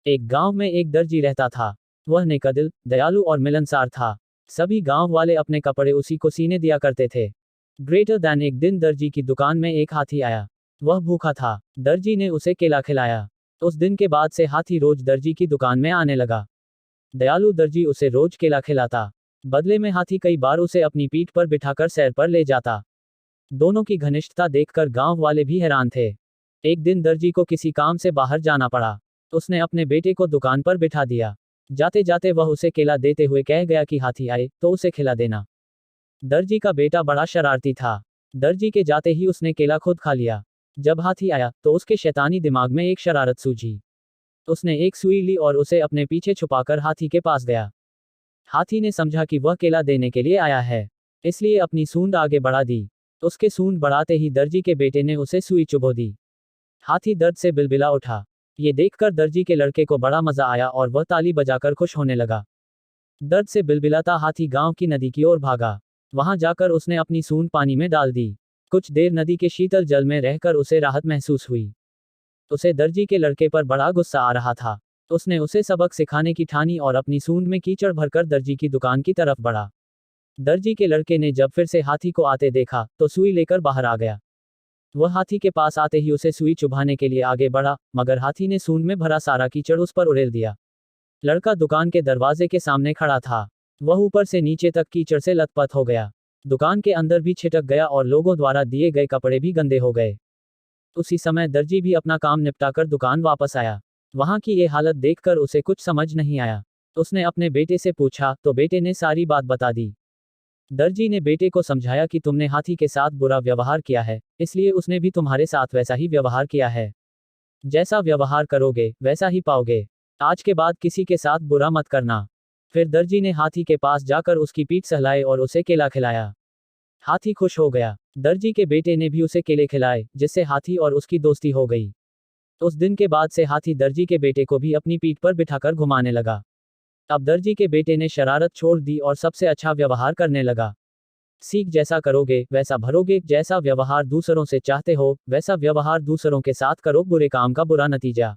एक गांव में एक दर्जी रहता था। वह नेकदिल, दयालु और मिलनसार था। सभी गांव वाले अपने कपड़े उसी को सीने दिया करते थे। ग्रेटर दैन एक दिन दर्जी की दुकान में एक हाथी आया। वह भूखा था। दर्जी ने उसे केला खिलाया। उस दिन के बाद से हाथी रोज दर्जी की दुकान में आने लगा। दयालु दर्जी उसे रोज केला खिलाता। बदले में हाथी कई बार उसे अपनी पीठ पर बिठाकर सैर पर ले जाता। दोनों की घनिष्ठता देखकर गांव वाले भी हैरान थे। एक दिन दर्जी को किसी काम से बाहर जाना पड़ा। उसने अपने बेटे को दुकान पर बिठा दिया। जाते जाते वह उसे केला देते हुए कह गया कि हाथी आए तो उसे खिला देना। दर्जी का बेटा बड़ा शरारती था। दर्जी के जाते ही उसने केला खुद खा लिया। जब हाथी आया तो उसके शैतानी दिमाग में एक शरारत सूझी। उसने एक सुई ली और उसे अपने पीछे छुपाकर हाथी के पास गया। हाथी ने समझा कि वह केला देने के लिए आया है, इसलिए अपनी सूंड आगे बढ़ा दी। उसके सूंड बढ़ाते ही दर्जी के बेटे ने उसे सुई चुभो दी। हाथी दर्द से बिलबिला उठा। ये देखकर दर्जी के लड़के को बड़ा मजा आया और वह ताली बजाकर खुश होने लगा। दर्द से बिलबिलाता हाथी गांव की नदी की ओर भागा। वहां जाकर उसने अपनी सूंड पानी में डाल दी। कुछ देर नदी के शीतल जल में रहकर उसे राहत महसूस हुई। उसे दर्जी के लड़के पर बड़ा गुस्सा आ रहा था। उसने उसे सबक सिखाने की ठानी और अपनी सूंड में कीचड़ भरकर दर्जी की दुकान की तरफ बढ़ा। दर्जी के लड़के ने जब फिर से हाथी को आते देखा तो सुई लेकर बाहर आ गया। वह हाथी के पास आते ही उसे सुई चुभाने के लिए आगे बढ़ा, मगर हाथी ने सूंड में भरा सारा कीचड़ उस पर उड़ेल दिया। लड़का दुकान के दरवाजे के सामने खड़ा था। वह ऊपर से नीचे तक कीचड़ से लथपथ हो गया। दुकान के अंदर भी छिटक गया और लोगों द्वारा दिए गए कपड़े भी गंदे हो गए। उसी समय दर्जी भी अपना काम निपटाकर दुकान वापस आया। वहां की ये हालत देखकर उसे कुछ समझ नहीं आया। उसने अपने बेटे से पूछा तो बेटे ने सारी बात बता दी। दर्जी ने बेटे को समझाया कि तुमने हाथी के साथ बुरा व्यवहार किया है, इसलिए उसने भी तुम्हारे साथ वैसा ही व्यवहार किया है। जैसा व्यवहार करोगे वैसा ही पाओगे। आज के बाद किसी के साथ बुरा मत करना। फिर दर्जी ने हाथी के पास जाकर उसकी पीठ सहलाई और उसे केला खिलाया। हाथी खुश हो गया। दर्जी के बेटे ने भी उसे केले खिलाए, जिससे हाथी और उसकी दोस्ती हो गई। उस दिन के बाद से हाथी दर्जी के बेटे को भी अपनी पीठ पर बिठाकर घुमाने लगा। अब दर्जी के बेटे ने शरारत छोड़ दी और सबसे अच्छा व्यवहार करने लगा। सीख जैसा करोगे वैसा भरोगे। जैसा व्यवहार दूसरों से चाहते हो वैसा व्यवहार दूसरों के साथ करो। बुरे काम का बुरा नतीजा।